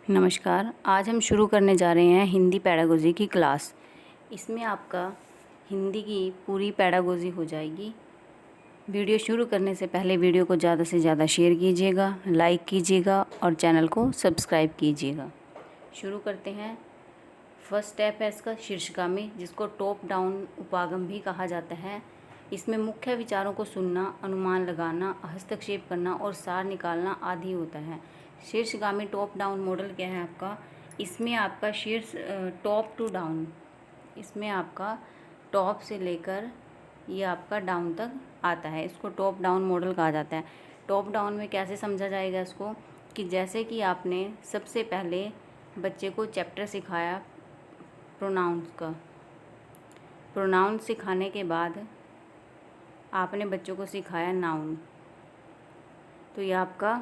नमस्कार। आज हम शुरू करने जा रहे हैं हिंदी पैडागोजी की क्लास। इसमें आपका हिंदी की पूरी पैडागोजी हो जाएगी। वीडियो शुरू करने से पहले वीडियो को ज़्यादा से ज़्यादा शेयर कीजिएगा, लाइक कीजिएगा और चैनल को सब्सक्राइब कीजिएगा। शुरू करते हैं। फर्स्ट स्टेप है इसका शीर्षगामी, जिसको टॉप डाउन उपागम भी कहा जाता है। इसमें मुख्य विचारों को सुनना, अनुमान लगाना, हस्तक्षेप करना और सार निकालना आदि होता है। शीर्षगामी टॉप डाउन मॉडल क्या है आपका? इसमें आपका शीर्ष टॉप टू डाउन, इसमें आपका टॉप से लेकर ये आपका डाउन तक आता है। इसको टॉप डाउन मॉडल कहा जाता है। टॉप डाउन में कैसे समझा जाएगा इसको, कि जैसे कि आपने सबसे पहले बच्चे को चैप्टर सिखाया प्रोनाउंस का। प्रोनाउन सिखाने के बाद आपने बच्चों को सिखाया नाउन, तो ये आपका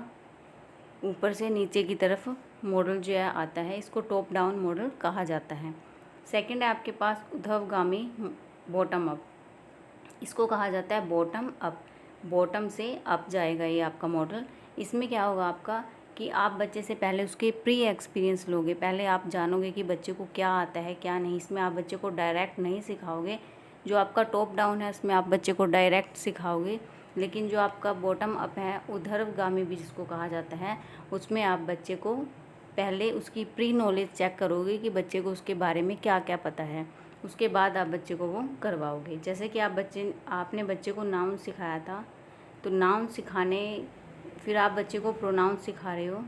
ऊपर से नीचे की तरफ मॉडल जो है आता है। इसको टॉप डाउन मॉडल कहा जाता है। सेकंड है आपके पास ऊर्ध्वगामी बॉटम अप, इसको कहा जाता है बॉटम अप। बॉटम से अप जाएगा ये आपका मॉडल। इसमें क्या होगा आपका, कि आप बच्चे से पहले उसके प्री एक्सपीरियंस लोगे। पहले आप जानोगे कि बच्चे को क्या आता है क्या नहीं। इसमें आप बच्चे को डायरेक्ट नहीं सिखाओगे। जो आपका टॉप डाउन है उसमें आप बच्चे को डायरेक्ट सिखाओगे, लेकिन जो आपका बॉटम अप है, ऊर्ध्वगामी भी जिसको कहा जाता है, उसमें आप बच्चे को पहले उसकी प्री नॉलेज चेक करोगे कि बच्चे को उसके बारे में क्या क्या पता है। उसके बाद आप बच्चे को वो करवाओगे। जैसे कि आपने बच्चे को नाउन सिखाया था, तो नाउन सिखाने फिर आप बच्चे को प्रोनाउन सिखा रहे हो,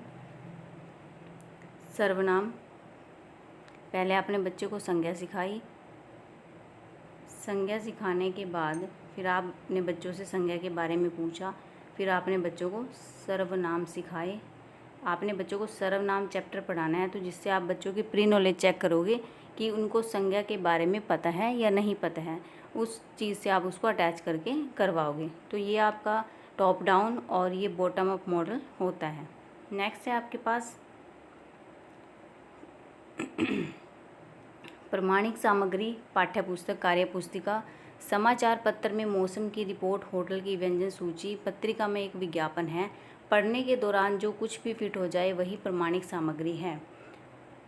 सर्वनाम। पहले आपने बच्चे को संज्ञा सिखाई। संज्ञा सिखाने के बाद फिर आपने बच्चों से संज्ञा के बारे में पूछा। फिर आपने बच्चों को सर्वनाम सिखाए। आपने बच्चों को सर्वनाम चैप्टर पढ़ाना है, तो जिससे आप बच्चों की प्री नॉलेज चेक करोगे कि उनको संज्ञा के बारे में पता है या नहीं पता है। उस चीज़ से आप उसको अटैच करके करवाओगे। तो ये आपका टॉप डाउन और ये बॉटम अप मॉडल होता है। नेक्स्ट है आपके पास प्रमाणिक सामग्री, पाठ्यपुस्तक, कार्यपुस्तिका, समाचार पत्र में मौसम की रिपोर्ट, होटल की व्यंजन सूची, पत्रिका में एक विज्ञापन है। पढ़ने के दौरान जो कुछ भी फिट हो जाए वही प्रमाणिक सामग्री है।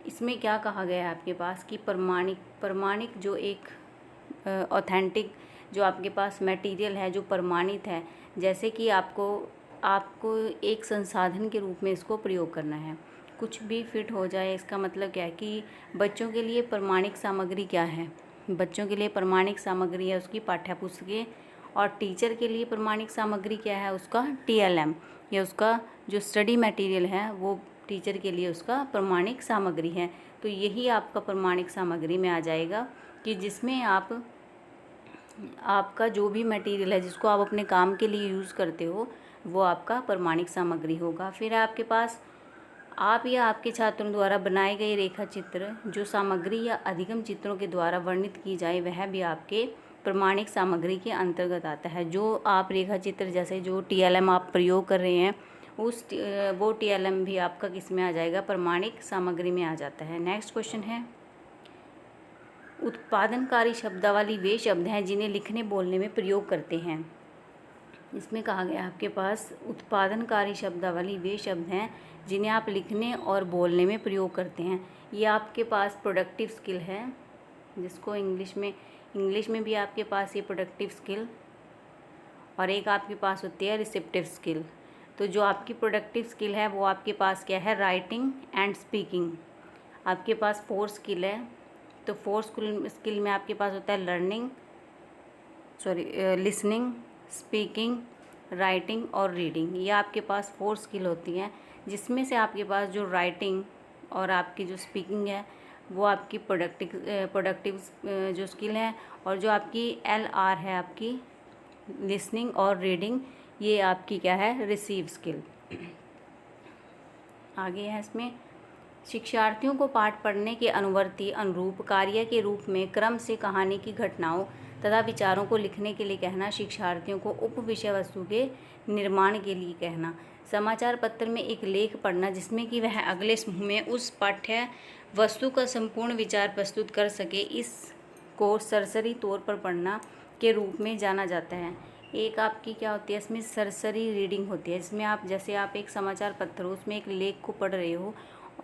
इसमें क्या कहा गया है आपके पास, कि प्रमाणिक जो एक ऑथेंटिक जो आपके पास मटेरियल है, जो प्रमाणित है, जैसे कि आपको एक संसाधन के रूप में इसको प्रयोग करना है। कुछ भी फिट हो जाए, इसका मतलब क्या है कि बच्चों के लिए प्रमाणिक सामग्री क्या है? बच्चों के लिए प्रमाणिक सामग्री है उसकी पाठ्यपुस्तकें, और टीचर के लिए प्रमाणिक सामग्री क्या है? उसका TLM, या उसका जो स्टडी मटेरियल है वो टीचर के लिए उसका प्रमाणिक सामग्री है। तो यही आपका प्रमाणिक सामग्री में आ जाएगा, कि जिसमें आपका जो भी मटेरियल है जिसको आप अपने काम के लिए यूज़ करते हो, वो आपका प्रमाणिक सामग्री होगा। फिर आपके पास आप या आपके छात्रों द्वारा बनाए गए रेखा चित्र, जो सामग्री या अधिगम चित्रों के द्वारा वर्णित की जाए, वह भी आपके प्रमाणिक सामग्री के अंतर्गत आता है। जो आप रेखा चित्र, जैसे जो TLM आप प्रयोग कर रहे हैं, वो TLM भी आपका किस में आ जाएगा? प्रमाणिक सामग्री में आ जाता है। नेक्स्ट क्वेश्चन है, उत्पादनकारी शब्दावली वे शब्द हैं जिन्हें लिखने बोलने में प्रयोग करते हैं। इसमें कहा गया आपके पास उत्पादनकारी शब्दावली वे शब्द हैं जिन्हें आप लिखने और बोलने में प्रयोग करते हैं। ये आपके पास प्रोडक्टिव स्किल है, जिसको इंग्लिश में भी आपके पास ये प्रोडक्टिव स्किल, और एक आपके पास होती है रिसेप्टिव स्किल। तो जो आपकी प्रोडक्टिव स्किल है वो आपके पास क्या है? Writing and speaking. आपके पास 4 स्किल है। तो 4 स्किल में आपके पास होता है लिसनिंग, स्पीकिंग, राइटिंग और रीडिंग। ये आपके पास 4 स्किल होती हैं, जिसमें से आपके पास जो राइटिंग और आपकी जो स्पीकिंग है वो आपकी प्रोडक्टिव जो स्किल है, और जो आपकी LR है, आपकी लिसनिंग और रीडिंग, ये आपकी क्या है? Receive skill. आगे है इसमें, शिक्षार्थियों को पाठ पढ़ने के अनुवर्ती अनुरूप कार्य के रूप में क्रम से कहानी की घटनाओं तथा विचारों को लिखने के लिए कहना। शिक्षार्थियों को उप विषय वस्तु के निर्माण के लिए कहना। समाचार पत्र में एक लेख पढ़ना जिसमें कि वह अगले समूह में उस पाठ्य वस्तु का संपूर्ण विचार प्रस्तुत कर सके, इसको सरसरी तौर पर पढ़ना के रूप में जाना जाता है। एक आपकी क्या होती है? इसमें सरसरी रीडिंग होती है, जिसमें आप, जैसे आप एक समाचार पत्र हो उसमें एक लेख को पढ़ रहे हो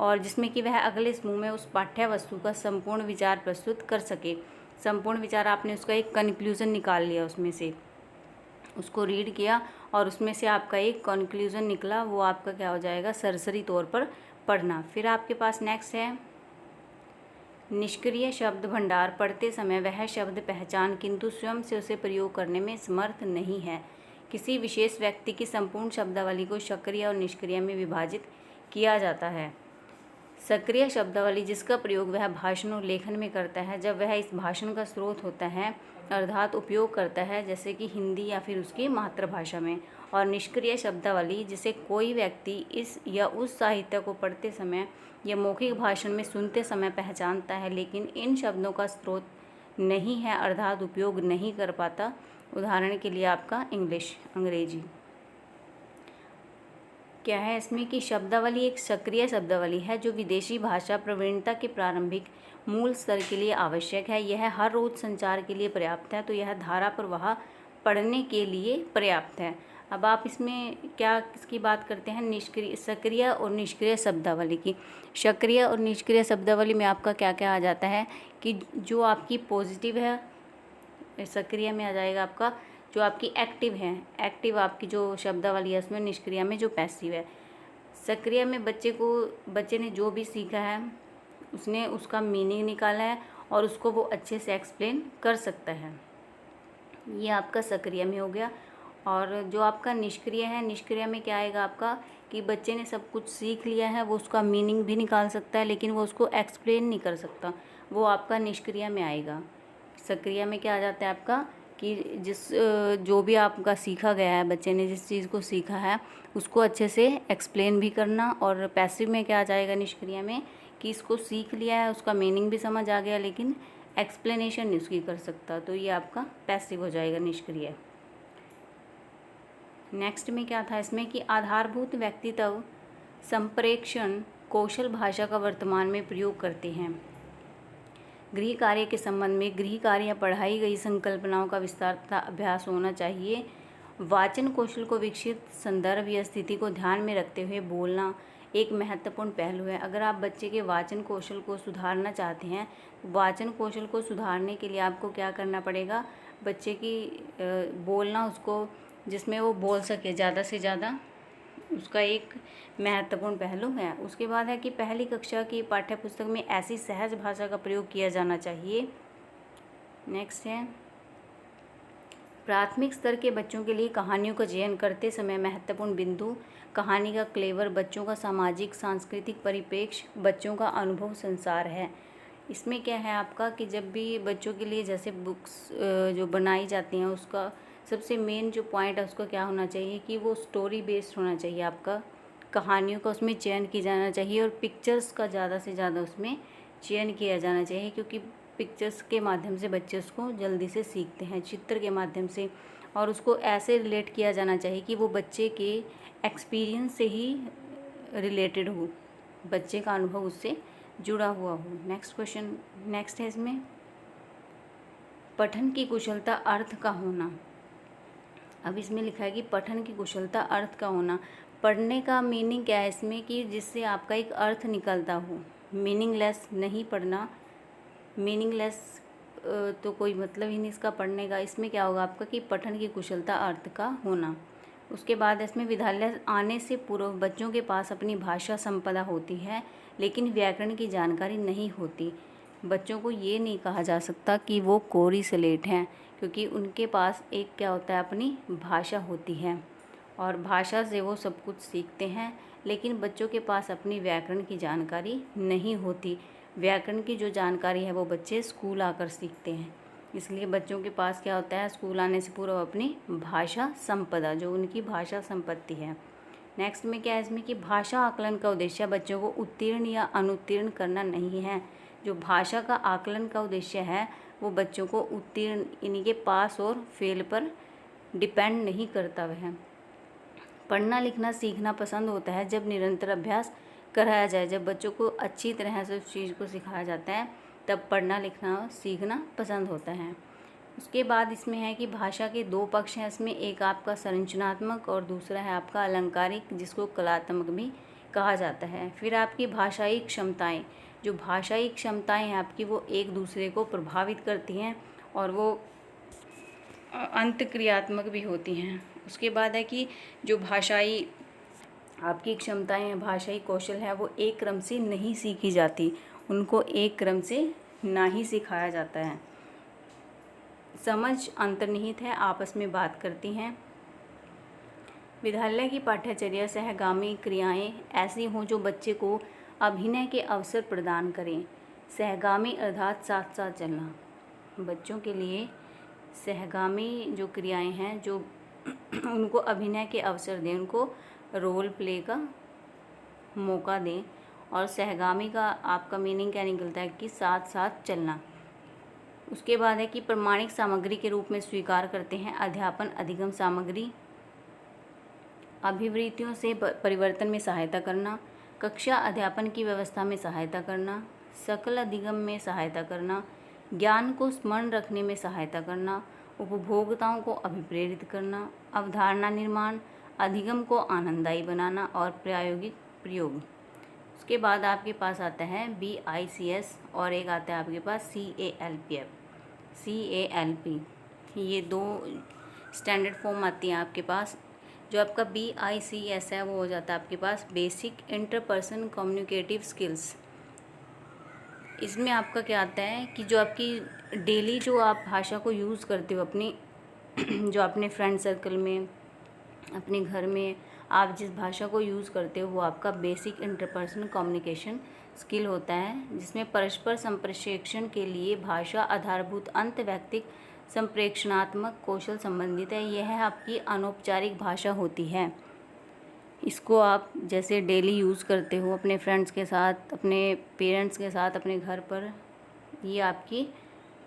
और जिसमें कि वह अगले समूह में उस पाठ्य वस्तु का संपूर्ण विचार प्रस्तुत कर सके। संपूर्ण विचार आपने उसका एक कंक्लूज़न निकाल लिया, उसमें से उसको रीड किया और उसमें से आपका एक कंक्लूज़न निकला, वो आपका क्या हो जाएगा, सरसरी तौर पर पढ़ना। फिर आपके पास नेक्स्ट है निष्क्रिय शब्द भंडार। पढ़ते समय वह शब्द पहचान किंतु स्वयं से उसे प्रयोग करने में समर्थ नहीं है। किसी विशेष व्यक्ति की संपूर्ण शब्दावली को सक्रिय और निष्क्रिय में विभाजित किया जाता है। सक्रिय शब्दावली जिसका प्रयोग वह भाषण और लेखन में करता है जब वह इस भाषण का स्रोत होता है अर्थात उपयोग करता है, जैसे कि हिंदी या फिर उसकी मातृभाषा में। और निष्क्रिय शब्दावली जिसे कोई व्यक्ति इस या उस साहित्य को पढ़ते समय या मौखिक भाषण में सुनते समय पहचानता है लेकिन इन शब्दों का स्रोत नहीं है अर्थात उपयोग नहीं कर पाता। उदाहरण के लिए आपका अंग्रेजी क्या है इसमें कि शब्दावली एक सक्रिय शब्दावली है जो विदेशी भाषा प्रवीणता के प्रारंभिक मूल स्तर के लिए आवश्यक है। यह हर रोज संचार के लिए पर्याप्त है, तो यह धारा प्रवाह पढ़ने के लिए पर्याप्त है। अब आप इसमें क्या किसकी बात करते हैं, सक्रिय और निष्क्रिय शब्दावली की। सक्रिय और निष्क्रिय शब्दावली में आपका क्या क्या आ जाता है कि जो आपकी पॉजिटिव है सक्रिय में आ जाएगा आपका, जो आपकी एक्टिव है, एक्टिव आपकी जो शब्दावली है उसमें, निष्क्रिय में जो पैसिव है। सक्रिय में बच्चे ने जो भी सीखा है उसने उसका मीनिंग निकाला है और उसको वो अच्छे से एक्सप्लेन कर सकता है, ये आपका सक्रिय में हो गया। और जो आपका निष्क्रिय है, निष्क्रिय में क्या आएगा आपका कि बच्चे ने सब कुछ सीख लिया है, वो उसका मीनिंग भी निकाल सकता है लेकिन वो उसको एक्सप्लेन नहीं कर सकता, वो आपका निष्क्रिय में आएगा। सक्रिय में क्या आ जाता है आपका कि जो भी आपका सीखा गया है, बच्चे ने जिस चीज़ को सीखा है उसको अच्छे से एक्सप्लेन भी करना। और पैसिव में क्या आ जाएगा निष्क्रिय में कि इसको सीख लिया है, उसका मीनिंग भी समझ आ गया लेकिन एक्सप्लेनेशन नहीं उसकी कर सकता, तो ये आपका पैसिव हो जाएगा, निष्क्रिय। नेक्स्ट में क्या था इसमें कि आधारभूत व्यक्तित्व संप्रेक्षण कौशल भाषा का वर्तमान में प्रयोग करते हैं। गृह कार्य के संबंध में गृह कार्य या पढ़ाई गई संकल्पनाओं का विस्तार तथा अभ्यास होना चाहिए। वाचन कौशल को विकसित संदर्भ या स्थिति को ध्यान में रखते हुए बोलना एक महत्वपूर्ण पहलू है। अगर आप बच्चे के वाचन कौशल को सुधारना चाहते हैं, वाचन कौशल को सुधारने के लिए आपको क्या करना पड़ेगा, बच्चे की बोलना उसको जिसमें वो बोल सके ज़्यादा से ज़्यादा, उसका एक महत्वपूर्ण पहलू है। उसके बाद है कि पहली कक्षा की पाठ्य पुस्तक में ऐसी सहज भाषा का प्रयोग किया जाना चाहिए। नेक्स्ट है प्राथमिक स्तर के बच्चों के लिए कहानियों का चयन करते समय महत्वपूर्ण बिंदु कहानी का क्लेवर, बच्चों का सामाजिक सांस्कृतिक परिप्रेक्ष्य, बच्चों का अनुभव संसार है। इसमें क्या है आपका कि जब भी बच्चों के लिए जैसे बुक्स जो बनाई जाती हैं उसका सबसे मेन जो पॉइंट है उसका क्या होना चाहिए कि वो स्टोरी बेस्ड होना चाहिए। आपका कहानियों का उसमें चयन किया जाना चाहिए और पिक्चर्स का ज़्यादा से ज़्यादा उसमें चयन किया जाना चाहिए, क्योंकि पिक्चर्स के माध्यम से बच्चे उसको जल्दी से सीखते हैं, चित्र के माध्यम से। और उसको ऐसे रिलेट किया जाना चाहिए कि वो बच्चे के एक्सपीरियंस से ही रिलेटेड हो, बच्चे का अनुभव उससे जुड़ा हुआ हो। नेक्स्ट है इसमें पठन की कुशलता अर्थ का होना। अब इसमें लिखा है कि पठन की कुशलता अर्थ का होना। पढ़ने का मीनिंग क्या है इसमें कि जिससे आपका एक अर्थ निकलता हो, मीनिंगलेस नहीं पढ़ना। मीनिंगलेस तो कोई मतलब ही नहीं इसका पढ़ने का। इसमें क्या होगा आपका कि पठन की कुशलता अर्थ का होना। उसके बाद इसमें विद्यालय आने से पूर्व बच्चों के पास अपनी भाषा संपदा होती है लेकिन व्याकरण की जानकारी नहीं होती। बच्चों को ये नहीं कहा जा सकता कि वो कोरी स्लेट हैं, क्योंकि उनके पास एक क्या होता है, अपनी भाषा होती है और भाषा से वो सब कुछ सीखते हैं। लेकिन बच्चों के पास अपनी व्याकरण की जानकारी नहीं होती। व्याकरण की जो जानकारी है वो बच्चे स्कूल आकर सीखते हैं। इसलिए बच्चों के पास क्या होता है, स्कूल आने से पूर्व अपनी भाषा संपदा, जो उनकी भाषा संपत्ति है। नेक्स्ट में क्या है इसमें कि भाषा आकलन का उद्देश्य बच्चों को उत्तीर्ण या अनुत्तीर्ण करना नहीं है। जो भाषा का आकलन का उद्देश्य है वो बच्चों को उत्तीर्ण, इनके पास और फेल पर डिपेंड नहीं करता। वह पढ़ना लिखना सीखना पसंद होता है जब निरंतर अभ्यास कराया जाए। जब बच्चों को अच्छी तरह से उस चीज़ को सिखाया जाता है तब पढ़ना लिखना सीखना पसंद होता है। उसके बाद इसमें है कि भाषा के दो पक्ष हैं। इसमें एक आपका संरचनात्मक और दूसरा है आपका अलंकारिक, जिसको कलात्मक भी कहा जाता है। फिर आपकी भाषाई क्षमताएं, जो भाषाई क्षमताएं हैं आपकी वो एक दूसरे को प्रभावित करती हैं और वो अंतक्रियात्मक भी होती हैं। उसके बाद है कि जो भाषाई आपकी क्षमताएं हैं, भाषाई कौशल है, वो एक क्रम से नहीं सीखी जाती, उनको एक क्रम से ना ही सिखाया जाता है। समझ अंतर्निहित है, आपस में बात करती हैं। विद्यालय की पाठ्यचर्या सहगामी क्रियाएं ऐसी हों जो बच्चे को अभिनय के अवसर प्रदान करें। सहगामी अर्थात साथ साथ चलना। बच्चों के लिए सहगामी जो क्रियाएं हैं जो उनको अभिनय के अवसर दें, उनको रोल प्ले का मौका दें। और सहगामी का आपका मीनिंग क्या निकलता है कि साथ साथ चलना। उसके बाद है कि प्रमाणिक सामग्री के रूप में स्वीकार करते हैं अध्यापन अधिगम सामग्री। अभिवृत्तियों से परिवर्तन में सहायता करना, कक्षा अध्यापन की व्यवस्था में सहायता करना, सकल अधिगम में सहायता करना, ज्ञान को स्मरण रखने में सहायता करना, उपभोक्ताओं को अभिप्रेरित करना, अवधारणा निर्माण, अधिगम को आनंददायी बनाना और प्रायोगिक प्रयोग। उसके बाद आपके पास आता है BICS और एक आता है आपके पास CALP। ये दो स्टैंडर्ड फॉर्म आती हैं आपके पास। जो आपका BICS है वो हो जाता है आपके पास बेसिक इंटरपर्सन कम्युनिकेटिव स्किल्स। इसमें आपका क्या आता है कि जो आपकी डेली जो आप भाषा को यूज़ करते हो अपनी जो अपने फ्रेंड सर्कल में, अपने घर में आप जिस भाषा को यूज़ करते हो वो आपका बेसिक इंटरपर्सनल कम्युनिकेशन स्किल होता है, जिसमें परस्पर संप्रेषण के लिए भाषा आधारभूत अंतर्वैयक्तिक संप्रेषणात्मक कौशल संबंधित है। यह आपकी अनौपचारिक भाषा होती है। इसको आप जैसे डेली यूज़ करते हो अपने फ्रेंड्स के साथ, अपने पेरेंट्स के साथ, अपने घर पर, ये आपकी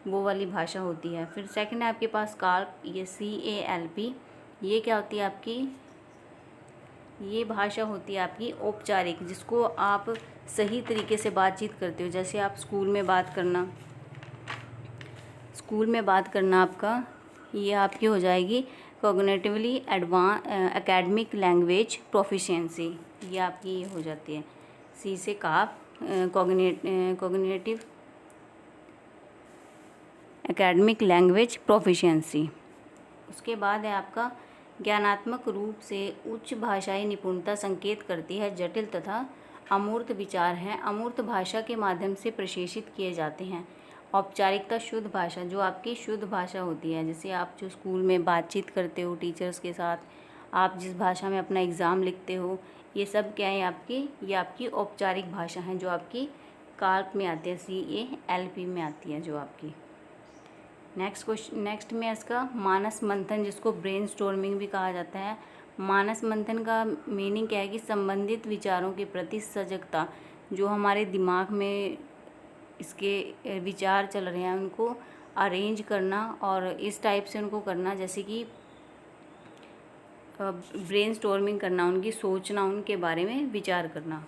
वो वाली भाषा होती है। फिर सेकंड है आपके पास काल्प, ये CALP। ये क्या होती है आपकी, ये भाषा होती है आपकी औपचारिक, जिसको आप सही तरीके से बातचीत करते हो। जैसे आप स्कूल में बात करना आपका ये आपकी हो जाएगी कॉग्निटिवली एकेडमिक लैंग्वेज प्रोफिशिएंसी। ये आपकी ये हो जाती है C से काप कॉग्निटिव एकेडमिक लैंग्वेज प्रोफिशिएंसी। उसके बाद है आपका ज्ञानात्मक रूप से उच्च भाषाई निपुणता संकेत करती है जटिल तथा अमूर्त विचार हैं, अमूर्त भाषा के माध्यम से प्रशेषित किए जाते हैं। औपचारिकता शुद्ध भाषा, जो आपकी शुद्ध भाषा होती है, जैसे आप जो स्कूल में बातचीत करते हो टीचर्स के साथ, आप जिस भाषा में अपना एग्ज़ाम लिखते हो, ये सब क्या है आपकी, ये आपकी औपचारिक भाषा है जो आपकी काल्प में आती है, CALP में आती है जो आपकी। नेक्स्ट में इसका मानस मंथन, जिसको ब्रेन स्टॉर्मिंग भी कहा जाता है। मानस मंथन का मीनिंग क्या है कि संबंधित विचारों के प्रति सजगता, जो हमारे दिमाग में इसके विचार चल रहे हैं उनको अरेंज करना और इस टाइप से उनको करना, जैसे कि ब्रेन स्टॉर्मिंग करना, उनकी सोचना, उनके बारे में विचार करना।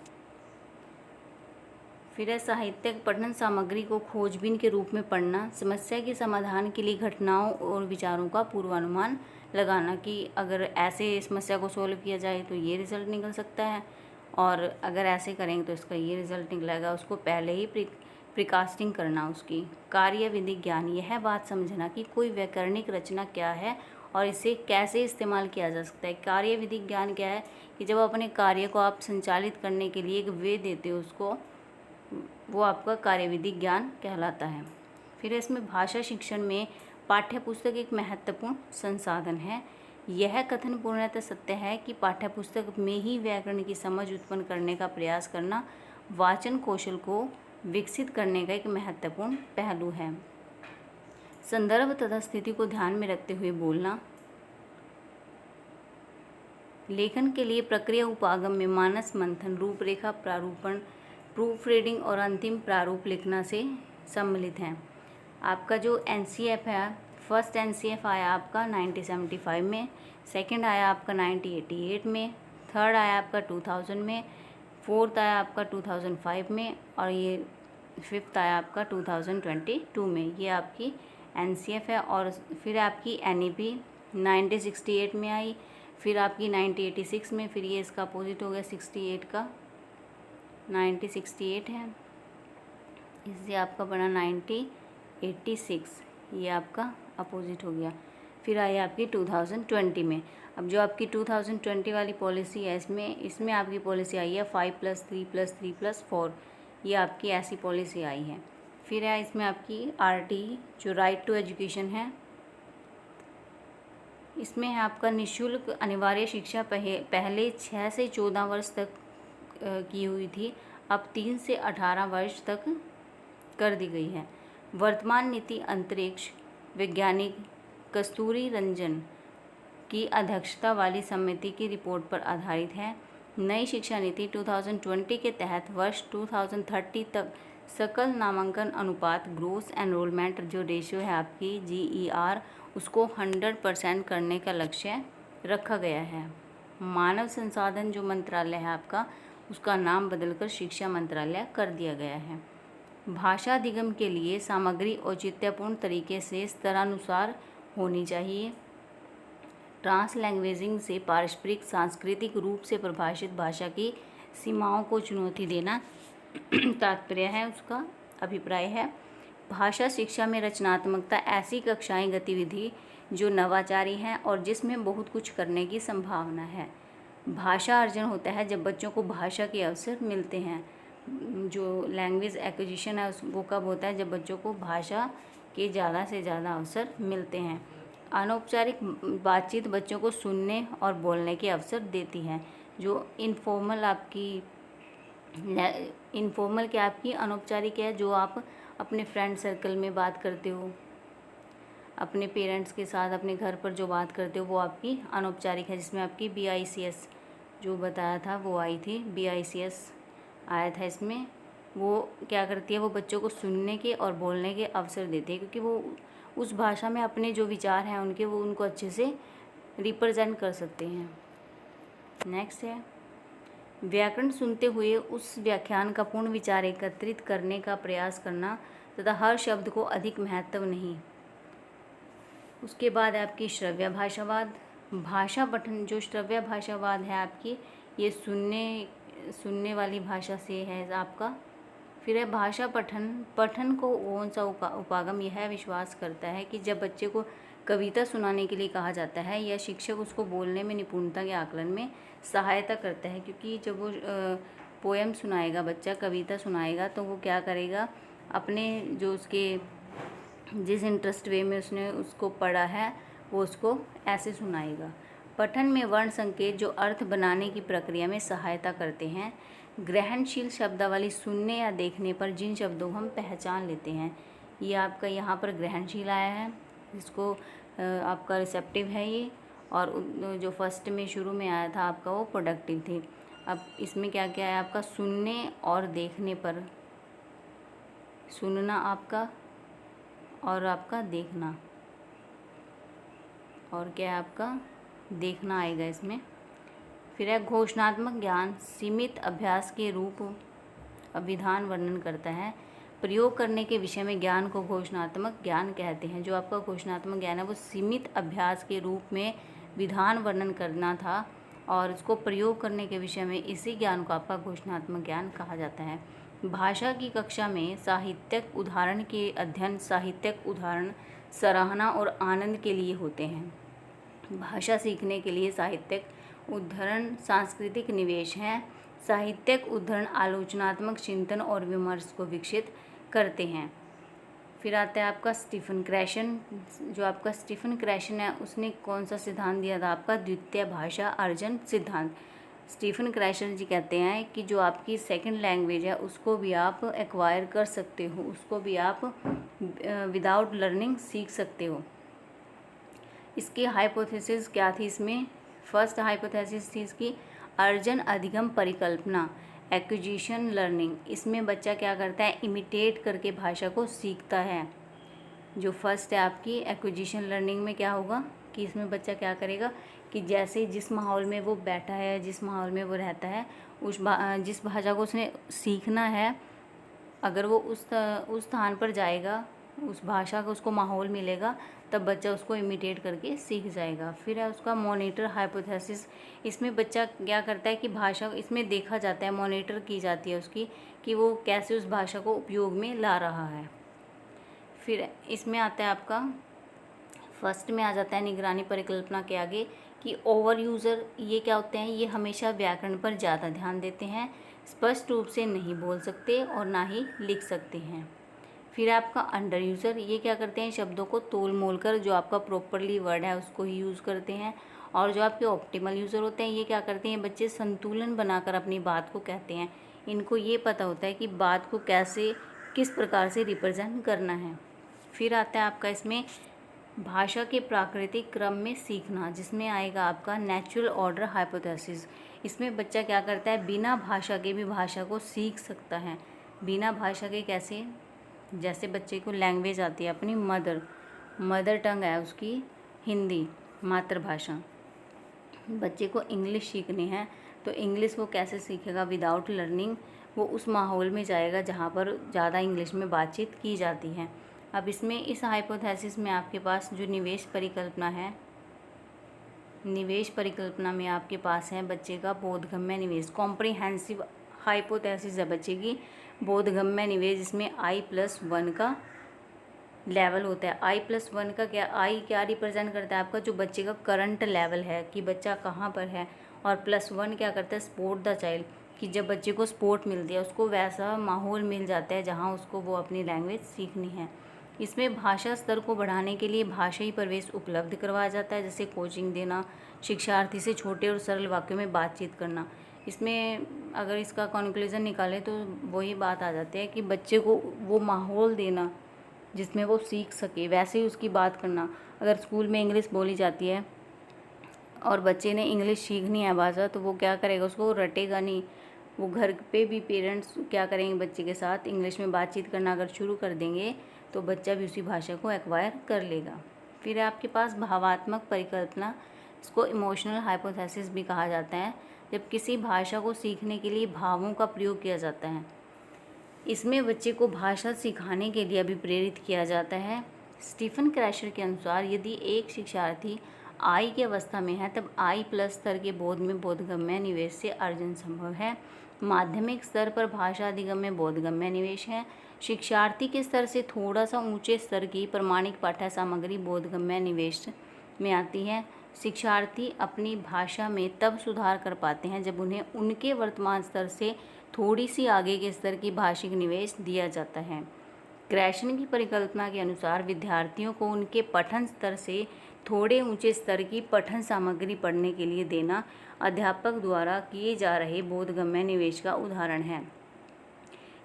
फिर है साहित्यिक पठन सामग्री को खोजबीन के रूप में पढ़ना, समस्या के समाधान के लिए घटनाओं और विचारों का पूर्वानुमान लगाना कि अगर ऐसे समस्या को सॉल्व किया जाए तो ये रिज़ल्ट निकल सकता है और अगर ऐसे करेंगे तो इसका ये रिज़ल्ट निकलेगा। उसको पहले ही प्रिकास्टिंग करना उसकी। कार्य विधिक ज्ञान, यह बात समझना कि कोई व्याकरणिक रचना क्या है और इसे कैसे इस्तेमाल किया जा सकता है। कार्य विधिक ज्ञान क्या है कि जब अपने कार्य को आप संचालित करने के लिए एक वे देते हो उसको, वो आपका कार्यविधिक ज्ञान कहलाता है। फिर इसमें भाषा शिक्षण में पाठ्यपुस्तक एक महत्वपूर्ण संसाधन है। यह कथन पूर्णतः सत्य है कि पाठ्यपुस्तक में ही व्याकरण की समझ उत्पन्न करने का प्रयास करना वाचन कौशल को विकसित करने का एक महत्वपूर्ण पहलू है। संदर्भ तथा स्थिति को ध्यान में रखते हुए बोलना। लेखन के लिए प्रक्रिया उपागम में मानस मंथन, रूपरेखा, प्रारूपण, प्रूफ रीडिंग और अंतिम प्रारूप लिखना से सम्मिलित हैं। आपका जो NCF है, फर्स्ट NCF आया आपका 1975 में, सेकंड आया आपका 1988 में, थर्ड आया आपका 2000 में, फोर्थ आया आपका 2005 में और ये फिफ्थ आया आपका 2022 में। ये आपकी NCF है। और फिर आपकी NEP 1968 में आई, फिर आपकी 1986 में, फिर ये इसका अपोजिट हो गया 68 का 9068 है, इससे आपका बना 9086, ये आपका अपोजिट हो गया। फिर आई आपकी 2020 में। अब जो आपकी 2020 वाली पॉलिसी है इसमें आपकी पॉलिसी आई है 5+3+3+4, ये आपकी ऐसी पॉलिसी आई है। फिर है इसमें आपकी RT जो राइट टू एजुकेशन है, इसमें है आपका निःशुल्क अनिवार्य शिक्षा पहले 6 से 14 वर्ष तक की हुई थी, अब 3 से 18 वर्ष तक कर दी गई है। वर्तमान नीति अंतरिक्ष वैज्ञानिक कस्तूरी रंजन की अध्यक्षता वाली समिति की रिपोर्ट पर आधारित है। नई शिक्षा नीति 2020 के तहत वर्ष 2030 तक सकल नामांकन अनुपात ग्रोस एनरोलमेंट जो रेशियो है आपकी GER उसको 100% करने का लक्ष्य रखा गया है। मानव संसाधन जो मंत्रालय है आपका, उसका नाम बदलकर शिक्षा मंत्रालय कर दिया गया है। भाषा अधिगम के लिए सामग्री औचित्यपूर्ण तरीके से स्तरानुसार होनी चाहिए। ट्रांसलैंग्वेजिंग से पारस्परिक सांस्कृतिक रूप से परिभाषित भाषा की सीमाओं को चुनौती देना तात्पर्य है, उसका अभिप्राय है। भाषा शिक्षा में रचनात्मकता ऐसी कक्षाएं गतिविधि जो नवाचारी हैं और जिसमें बहुत कुछ करने की संभावना है। भाषा अर्जन होता है जब बच्चों को भाषा के अवसर मिलते हैं। जो लैंग्वेज एक्विजिशन है वो कब होता है, जब बच्चों को भाषा के ज़्यादा से ज़्यादा अवसर मिलते हैं। अनौपचारिक बातचीत बच्चों को सुनने और बोलने के अवसर देती है। जो इनफॉर्मल क्या आपकी अनौपचारिक है, जो आप अपने फ्रेंड सर्कल में बात करते हो, अपने पेरेंट्स के साथ अपने घर पर जो बात करते हो वो आपकी अनौपचारिक है, जिसमें आपकी BICS जो बताया था वो आई थी, BICS आया था इसमें। वो क्या करती है, वो बच्चों को सुनने के और बोलने के अवसर देती है, क्योंकि वो उस भाषा में अपने जो विचार हैं उनके वो उनको अच्छे से रिप्रेजेंट कर सकते हैं। नेक्स्ट है व्याकरण सुनते हुए उस व्याख्यान का पूर्ण विचार एकत्रित करने का प्रयास करना तथा हर शब्द को अधिक महत्व नहीं। उसके बाद आपकी श्रव्य भाषावाद। भाषा पठन जो श्रव्य भाषावाद है आपकी, ये सुनने वाली भाषा से है आपका। फिर है भाषा पठन को कौन सा उपागम यह विश्वास करता है कि जब बच्चे को कविता सुनाने के लिए कहा जाता है या शिक्षक उसको बोलने में निपुणता के आकलन में सहायता करता है, क्योंकि जब वो पोएम सुनाएगा, बच्चा कविता सुनाएगा, तो वो क्या करेगा, अपने जो उसके जिस इंटरेस्ट वे में उसने उसको पढ़ा है वो उसको ऐसे सुनाएगा। पठन में वर्ण संकेत जो अर्थ बनाने की प्रक्रिया में सहायता करते हैं। ग्रहणशील शब्दावली सुनने या देखने पर जिन शब्दों को हम पहचान लेते हैं, ये आपका यहाँ पर ग्रहणशील आया है, इसको आपका रिसेप्टिव है ये, और जो फर्स्ट में शुरू में आया था आपका वो प्रोडक्टिव थी। अब इसमें क्या क्या है आपका, सुनने और देखने पर, सुनना आपका और आपका देखना, और क्या है आपका देखना आएगा इसमें। फिर है घोषणात्मक ज्ञान सीमित अभ्यास के रूप विधान वर्णन करता है। प्रयोग करने के विषय में ज्ञान को घोषणात्मक ज्ञान कहते हैं। जो आपका घोषणात्मक ज्ञान है वो सीमित अभ्यास के रूप में विधान वर्णन करना था, और इसको प्रयोग करने के विषय में इसी ज्ञान को आपका घोषणात्मक ज्ञान कहा जाता है। भाषा की कक्षा में साहित्यिक उदाहरण के अध्ययन साहित्यिक उदाहरण सराहना और आनंद के लिए होते हैं। भाषा सीखने के लिए साहित्यिक उद्धरण सांस्कृतिक निवेश हैं। साहित्यिक उद्धरण आलोचनात्मक चिंतन और विमर्श को विकसित करते हैं। फिर आता है आपका स्टीफन क्रैशन। जो आपका स्टीफन क्रैशन है उसने कौन सा सिद्धांत दिया था, आपका द्वितीय भाषा अर्जन सिद्धांत। स्टीफन क्रैशन जी कहते हैं कि जो आपकी सेकंड लैंग्वेज है उसको भी आप एक्वायर कर सकते हो, उसको भी आप विदाउट लर्निंग सीख सकते हो। इसकी हाइपोथेसिस क्या थी, इसमें फर्स्ट हाइपोथेसिस थी इसकी अर्जन अधिगम परिकल्पना एक्विजिशन लर्निंग। इसमें बच्चा क्या करता है, इमिटेट करके भाषा को सीखता है। जो फर्स्ट है आपकी एक्विजिशन लर्निंग में क्या होगा कि इसमें बच्चा क्या करेगा कि जैसे जिस माहौल में वो बैठा है, जिस माहौल में वो रहता है, जिस भाषा को उसने सीखना है, अगर वो उस स्थान पर जाएगा उस भाषा का उसको माहौल मिलेगा, तब बच्चा उसको इमिटेट करके सीख जाएगा। फिर है उसका मॉनिटर हाइपोथेसिस। इसमें बच्चा क्या करता है कि भाषा, इसमें देखा जाता है, मॉनिटर की जाती है उसकी कि वो कैसे उस भाषा को उपयोग में ला रहा है। फिर इसमें आता है आपका, फर्स्ट में आ जाता है निगरानी परिकल्पना के आगे कि ओवर यूज़र ये क्या होते हैं, ये हमेशा व्याकरण पर ज़्यादा ध्यान देते हैं, स्पष्ट रूप से नहीं बोल सकते और ना ही लिख सकते हैं। फिर आपका अंडर यूज़र, ये क्या करते हैं, शब्दों को तोल मोल कर जो आपका प्रॉपरली वर्ड है उसको ही यूज़ करते हैं। और जो आपके ऑप्टिमल यूज़र होते हैं, ये क्या करते हैं, बच्चे संतुलन बनाकर अपनी बात को कहते हैं। इनको ये पता होता है कि बात को कैसे, किस प्रकार से रिप्रेजेंट करना है। फिर आता है आपका इसमें भाषा के प्राकृतिक क्रम में सीखना, जिसमें आएगा आपका नेचुरल ऑर्डर हाइपोथेसिस। इसमें बच्चा क्या करता है, बिना भाषा के भी भाषा को सीख सकता है। बिना भाषा के कैसे, जैसे बच्चे को लैंग्वेज आती है, अपनी मदर टंग है उसकी हिंदी मातृभाषा, बच्चे को इंग्लिश सीखनी है तो इंग्लिश वो कैसे सीखेगा, विदाउट लर्निंग। वो उस माहौल में जाएगा जहाँ पर ज़्यादा इंग्लिश में बातचीत की जाती है। अब इसमें इस हाइपोथेसिस में आपके पास जो निवेश परिकल्पना है, निवेश परिकल्पना में आपके पास है बच्चे का बोधगम्य निवेश, कॉम्प्रिहेंसिव हाइपोथेसिस है बच्चे की बोधगम्य निवेश। जिसमें I+1 का लेवल होता है। I+1 का क्या रिप्रेजेंट करता है आपका, जो बच्चे का करंट लेवल है कि बच्चा कहाँ पर है। और +1 क्या करता है, सपोर्ट द चाइल्ड, कि जब बच्चे को सपोर्ट मिलती है, उसको वैसा माहौल मिल जाता है जहाँ उसको वो अपनी लैंग्वेज सीखनी है। इसमें भाषा स्तर को बढ़ाने के लिए भाषाई प्रवेश उपलब्ध करवाया जाता है, जैसे कोचिंग देना, शिक्षार्थी से छोटे और सरल वाक्यों में बातचीत करना। इसमें अगर इसका कंक्लूजन निकालें तो वही बात आ जाती है कि बच्चे को वो माहौल देना जिसमें वो सीख सके, वैसे ही उसकी बात करना। अगर स्कूल में इंग्लिश बोली जाती है और बच्चे ने इंग्लिश सीखनी है भाषा, तो वो क्या करेगा, उसको रटेगा नहीं। वो घर पे भी पेरेंट्स क्या करेंगे, बच्चे के साथ इंग्लिश में बातचीत करना अगर शुरू कर देंगे तो बच्चा भी उसी भाषा को एक्वायर कर लेगा। फिर आपके पास भावात्मक परिकल्पना, इसको इमोशनल हाइपोथेसिस भी कहा जाता है, जब किसी भाषा को सीखने के लिए भावों का प्रयोग किया जाता है। इसमें बच्चे को भाषा सिखाने के लिए भी प्रेरित किया जाता है। स्टीफन क्रैशर के अनुसार यदि एक शिक्षार्थी आई की अवस्था में है तब I+ स्तर के बोध में बोधगम्य निवेश से अर्जन संभव है। माध्यमिक स्तर पर भाषा अधिगम्य बोधगम्य निवेश है। शिक्षार्थी के स्तर से थोड़ा सा ऊंचे स्तर की प्रमाणिक पाठ्य सामग्री बोधगम्य निवेश में आती है। शिक्षार्थी अपनी भाषा में तब सुधार कर पाते हैं जब उन्हें उनके वर्तमान स्तर से थोड़ी सी आगे के स्तर की भाषिक निवेश दिया जाता है। क्रैशन की परिकल्पना के अनुसार विद्यार्थियों को उनके पठन स्तर से थोड़े ऊंचे स्तर की पठन सामग्री पढ़ने के लिए देना अध्यापक द्वारा किए जा रहे बोधगम्य निवेश का उदाहरण है।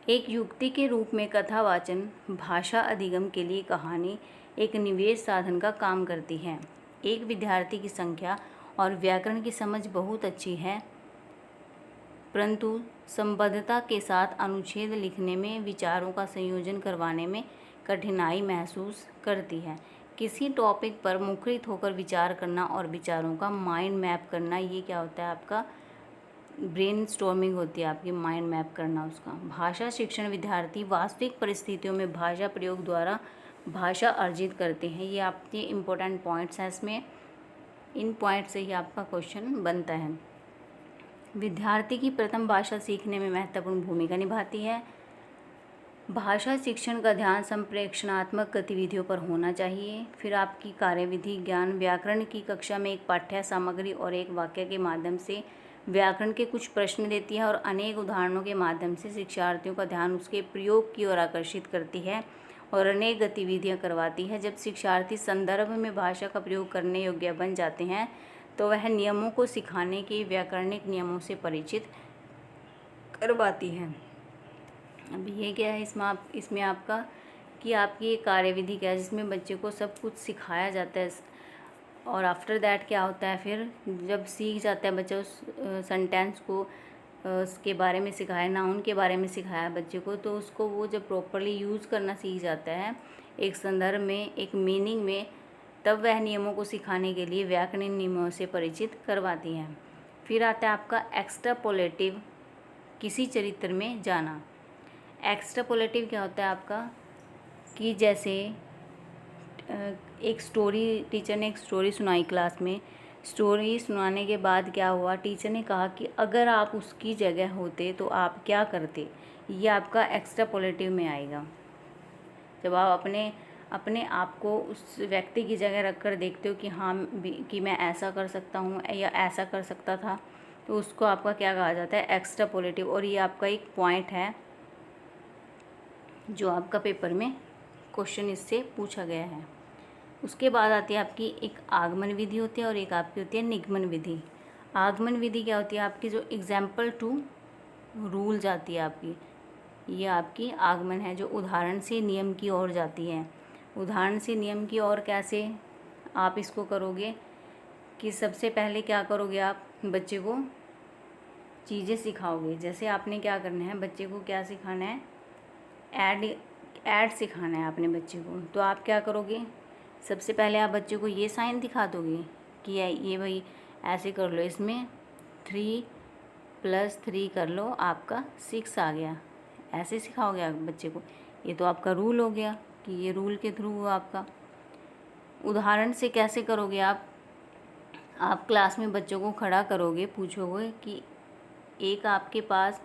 एक युक्ति के रूप में कथावाचन भाषा अधिगम के लिए कहानी एक निवेश साधन का काम करती है। एक विद्यार्थी की संख्या और व्याकरण की समझ बहुत अच्छी है, परंतु संबद्धता के साथ अनुच्छेद लिखने में, विचारों का संयोजन करवाने में कठिनाई महसूस करती है। किसी टॉपिक पर मुखरित होकर विचार करना और विचारों का माइंड मैप करना, ये क्या होता है आपका, ब्रेन स्टॉर्मिंग होती है आपकी, माइंड मैप करना उसका। भाषा शिक्षण विद्यार्थी वास्तविक परिस्थितियों में भाषा प्रयोग द्वारा भाषा अर्जित करते हैं। ये आपके इम्पोर्टेंट पॉइंट्स हैं इसमें, इन पॉइंट से ही आपका क्वेश्चन बनता है। विद्यार्थी की प्रथम भाषा सीखने में महत्वपूर्ण भूमिका निभाती है। भाषा शिक्षण का ध्यान संप्रेषणात्मक गतिविधियों पर होना चाहिए। फिर आपकी कार्यविधि ज्ञान व्याकरण की कक्षा में एक पाठ्य सामग्री और एक वाक्य के माध्यम से व्याकरण के कुछ प्रश्न देती है और अनेक उदाहरणों के माध्यम से शिक्षार्थियों का ध्यान उसके प्रयोग की ओर आकर्षित करती है और अनेक गतिविधियां करवाती है। जब शिक्षार्थी संदर्भ में भाषा का प्रयोग करने योग्य बन जाते हैं तो वह नियमों को सिखाने के व्याकरणिक नियमों से परिचित करवाती है। अब ये क्या है, इसमें आपका कि आपकी एक कार्यविधि क्या है जिसमें बच्चे को सब कुछ सिखाया जाता है। और आफ्टर दैट क्या होता है, फिर जब सीख जाता है बच्चा उस सेंटेंस को उसके बारे में सिखाया, नाउन के बारे में सिखाया बच्चे को, तो उसको वो जब प्रॉपरली यूज़ करना सीख जाता है एक संदर्भ में, एक मीनिंग में, तब वह नियमों को सिखाने के लिए व्याकरणिक नियमों से परिचित करवाती है। फिर आता है आपका एक्स्ट्रापोलेटिव, किसी चरित्र में जाना। एक्स्ट्रापोलेटिव क्या होता है आपका, कि जैसे एक स्टोरी, टीचर ने एक स्टोरी सुनाई क्लास में। स्टोरी सुनाने के बाद क्या हुआ, टीचर ने कहा कि अगर आप उसकी जगह होते तो आप क्या करते। ये आपका एक्स्ट्रापोलेटिव में आएगा। जब आप अपने अपने आप को उस व्यक्ति की जगह रख कर देखते हो कि हाँ कि मैं ऐसा कर सकता हूँ या ऐसा कर सकता था, तो उसको आपका क्या कहा जाता है, एक्स्ट्रापोलेटिव। और ये आपका एक पॉइंट है जो आपका पेपर में क्वेश्चन इससे पूछा गया है। उसके बाद आती है आपकी एक आगमन विधि होती है और एक आपकी होती है निगमन विधि। आगमन विधि क्या होती है, आपकी जो एग्जाम्पल टू रूल जाती है आपकी, ये आपकी आगमन है जो उदाहरण से नियम की ओर जाती है। उदाहरण से नियम की ओर कैसे आप इसको करोगे कि सबसे पहले क्या करोगे, आप बच्चे को चीज़ें सिखाओगे। जैसे आपने क्या करना है, बच्चे को क्या सिखाना है, ऐड सिखाना है अपने बच्चे को। तो आप क्या करोगे, सबसे पहले आप बच्चे को ये साइन दिखा दोगे कि ये भाई ऐसे कर लो, इसमें 3 + 3 कर लो, आपका 6 आ गया। ऐसे सिखाओगे आप बच्चे को। ये तो आपका रूल हो गया कि ये रूल के थ्रू हुआ आपका। उदाहरण से कैसे करोगे आप क्लास में बच्चों को खड़ा करोगे, पूछोगे कि एक आपके पास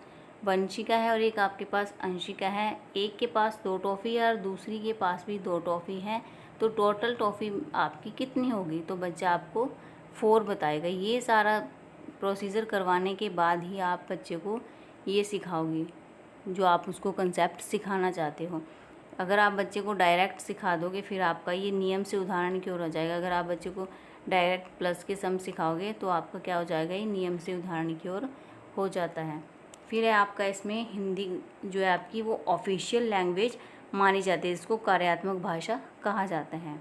वंशिका है और एक आपके पास अंशिका है, एक के पास 2 टॉफ़ी है और दूसरी के पास भी 2 टॉफ़ी है, तो टोटल टॉफ़ी आपकी कितनी होगी। तो बच्चा आपको 4 बताएगा। ये सारा प्रोसीजर करवाने के बाद ही आप बच्चे को ये सिखाओगे जो आप उसको कंसेप्ट सिखाना चाहते हो। अगर आप बच्चे को डायरेक्ट सिखा दोगे फिर आपका ये नियम से उदाहरण की ओर हो जाएगा। अगर आप बच्चे को डायरेक्ट प्लस के सम सिखाओगे तो आपका क्या हो जाएगा, ये नियम से उदाहरण की ओर हो जाता है। फिर है आपका इसमें हिंदी जो है आपकी वो ऑफिशियल लैंग्वेज मानी जाती है, इसको कार्यात्मक भाषा कहा जाता है।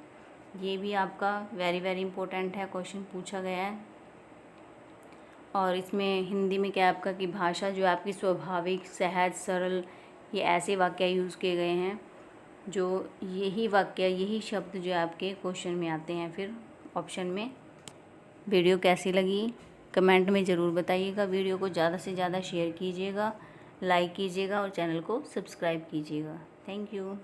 ये भी आपका वेरी इंपॉर्टेंट है, क्वेश्चन पूछा गया है। और इसमें हिंदी में क्या आपका कि भाषा जो आपकी स्वाभाविक, सहज, सरल, ये ऐसे वाक्य यूज़ किए गए हैं जो यही वाक्य, यही शब्द जो आपके क्वेश्चन में आते हैं फिर ऑप्शन में। वीडियो कैसी लगी कमेंट में ज़रूर बताइएगा। वीडियो को ज़्यादा से ज़्यादा शेयर कीजिएगा, लाइक कीजिएगा और चैनल को सब्सक्राइब कीजिएगा। Thank you.